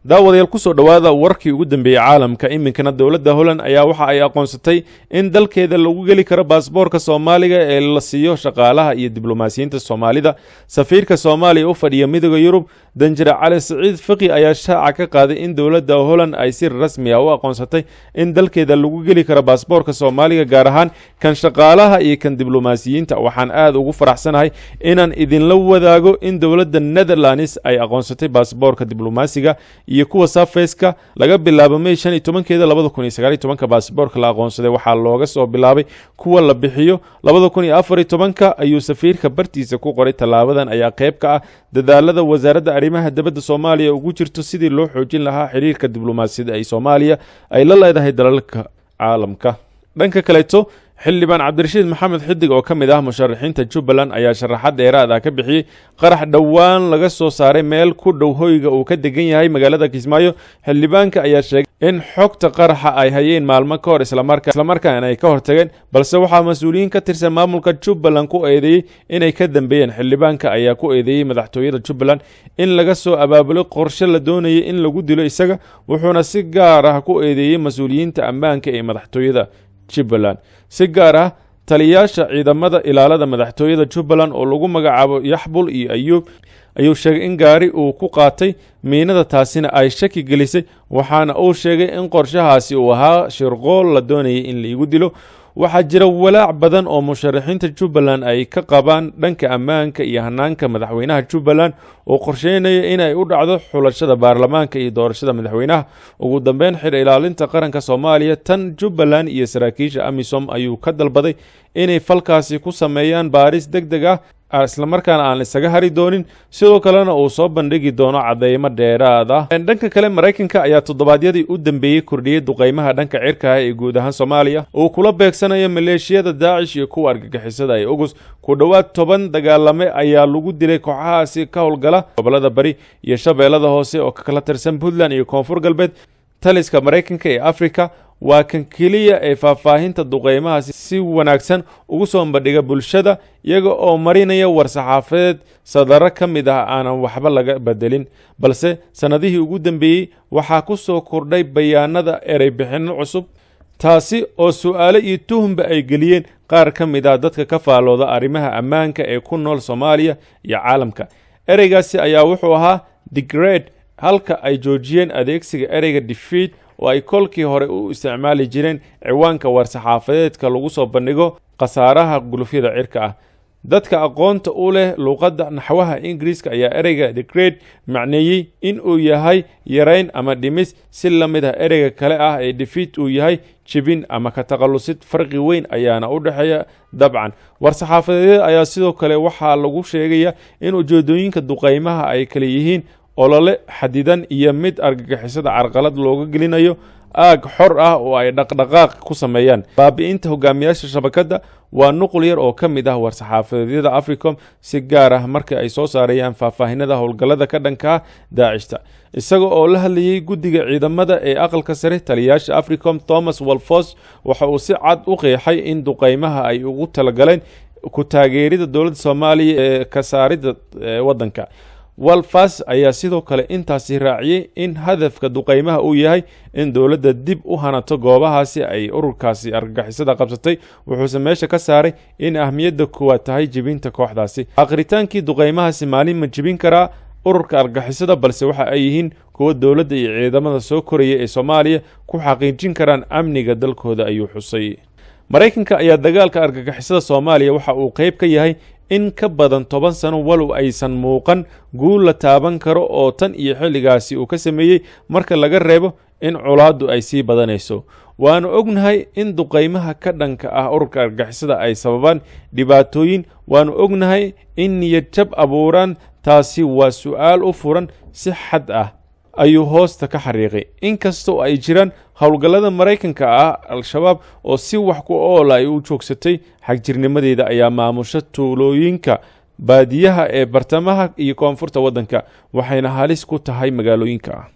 daawadayaal ku soo dhawaada warkii ugu dambeeyay caalamka iminkana dawladda Holland ayaa waxa ay aqoonsatay in dalkeeda lagu geli karo baasaboorka Soomaaliga ee la siiyo shaqaalaha iyo diblomaasiyiinta Soomaalida. Safiirka Soomaaliya u fadhiya Midowga Yurub Danjire Cali Saciid Fiqi ayaa shaaca ka qaaday in dawladda Holland ay si rasmi ah u aqoonsatay in dalkeeda lagu geli karo baasaboorka Soomaaliga gaar ahaan kan shaqaalaha iyo kan diblomaasiyiinta. Waxaan aad ugu faraxsanahay inaan idinla wadaago in dawladda Netherlands ay aqoonsatay baasaboorka diblomaasiga iyo kuwa safeska laga bilaabo May 15keeda 2019 baasaboorka la aqoonsaday waxaa looga soo bilaabay kuwa la bixiyo 2014 ayuu safiirka bartiisa ku qoray. Talaabadan ayaa qayb ka ah dadaalada wasaaradda arrimaha dibadda Soomaaliya ugu jirto sidii loo xoojin lahaa xiriirka diblomaasiyadda ay Soomaaliya ay la leedahay dalalka caalamka. dhanka kaleeto xildhibaan Cabdirashiid Maxamed Xidig oo kamid ah musharaxiinta Jubbaland ayaa sharaxaad dheeraad ah ka bixiyay qarax dhawaan laga soo saaray meel ku dhow hoyga uu ka degan yahay magaalada Kismaayo. xildhibaanka ayaa sheegay in xogta qaraxa ay hayeen maalmo ka hor isla markaana ay ka hortageen, balse waxaa mas'uuliyiin ka tirsan maamulka Jubbaland ku eedeeyay inay ka dambeeyeen. xildhibaanka ayaa ku eedeeyay madaxtooyada Jubbaland in laga soo abaabulo qorshe la doonayay in lagu dilo isaga, wuxuuna si gaar ah ku eedeeyay mas'uuliyiinta ammaanka ee madaxtooyada Jubbaland, si gaar ah taliyaasha ciidamada ilaalada madaxtooyada Jubbaland oo lagu magacaabo Yaxbul iyo Ayuub ayuu sheegay in gaari uu ku qaatay miinada, taasina ay shaki gelisay. waxaana uu sheegay in qorshahaasi uu ahaa shirqool la doonayay in la igu dilo. waxaa jira walaac badan oo musharaxiinta Jubbaland ay ka qabaan dhanka ammaanka iyo hanaanka madaxweynaha Jubbaland oo qorsheynaya in ay u dhacdo xulashada baarlamaanka iyo doorashada madaxweynaha. ugu dambeyn xir ilaalinta qaranka Soomaaliya tan Jubbaland iyo saraakiisha AMISOM ayuu ka dalbaday inay falkaasi ku sameeyaan baaris degdeg ah isla markaana aan isaga hari doonin, sidoo kalena uu soo bandhigi doono cadeymo dheeraad ah. dhanka kale Mareykanka ayaa toddobaadyadii u dambeeyay kordhiyay duqeymaha dhanka cirka ah ee guud ahaan Soomaaliya oo kula beegsanayo maleeshiyada Daacish iyo kuwa argagixisada ay August ku dhawaad 10 dagaalame ayaa lagu dilay kooxahaasi ka howlgala gobolada bari iyo shabeellada hoose oo ka kala tirsan Puntland iyo Koonfur Galbeed. taliska Mareykanka ee Afrika waa kan kaliya ee faahfaahinta duqeymahaasi si wanaagsan ugu soo bandhiga bulshada iyaga oo marinaya war-saxaafadeed sadaro ka mid ah aanan waxba laga bedelin, balse sanadihii ugu dambeeyay waxaa ku soo kordhay bayaanada erey bixin cusub, taasi oo su'aalo iyo tuhunba ay geliyeen qaar ka mid ah dadka ka faalooda arrimaha ammaanka ee ku nool Soomaaliya iyo caalamka. ereygaasi ayaa wuxuu ahaa degrade, halka ay joojiyeen adeegsiga ereyga defeat oo ay kolkii hore u isticmaali jireen ciwaanka war-saxaafadeedka lagu soo bandhigo khasaaraha gulufyada cirka ah. dadka aqoonta u leh luqadda naxwaha Ingiriiska ayaa ereyga degrade macneeyay in uu yahay yarayn ama dhimis, si la mid ah ereyga kale ah ee defeat uu yahay jibin ama ka taqalusid. farqi weyn ayaana u dhexeeya dabcan. war-saxaafadeed ayaa sidoo kale waxaa lagu sheegaya in ujeedooyinka duqeymaha ay kala yihiin olole xadidan iyo mid argagixisada carqalad looga gelinayo aag xor ah oo ay dhaqdhaqaaq ku sameeyaan. baabi'inta hogaamiyaasha shabakadda waa nuqul yar oo ka mid ah war-saxaafadeedyada Africom, si gaar ah marka ay soo saarayaan faahfaahinada howlgallada ka dhanka ah Daacishta. isaga oo la hadlayay guddiga ciidamada ee aqalka sare, taliyaasha Africom Thomas Wolfos waxa uu si cad u qeexay in duqeymaha ay ugu talagaleen ku taageerida dowladda Soomaaliya ee ka saaridda waddanka. Wolfos ayaa sidoo kale intaasi raaciyay in hadafka duqeymaha uu yahay in dowladda dib u hanato goobahaasi ay ururkaasi argagixisada qabsatay, wuxuuse meesha ka saaray in ahmiyadda kuwa tahay jibinta kooxdaasi. aqritaankii duqeymahaasi maalin ma jibin karaa ururka argagixisada, balse waxa ay yihiin kuwa dowladda iyo ciidamada soo koraya ee Soomaaliya ku xaqiijin karaan amniga dalkooda, ayuu xusay. Mareykanka ayaa dagaalka argagixisada Soomaaliya waxa uu qayb ka yahay in ka badan 10 sano walow aysan muuqan guul la taaban karo oo tan iyo xilligaasi uu ka sameeyay marka laga reebo in colaadu ay sii badanayso. waanu ognahay in duqeymaha ka dhanka ah ururka argagixisada ay sababaan dhibaatooyin, waanu ognahay in niyad jab abuuraan, taasi waa su'aal u furan si xad ah, ayuu hoosta ka xariiqay. inkastoo ay jiraan howlgallada Mareykanka ah, Al-Shabaab oo si wax ku ool ay u joogsatay xagjirnimadeeda ayaa maamusha tuulooyinka baadiyaha ee bartamaha iyo koonfurta waddanka, waxayna halis ku tahay magaalooyinka.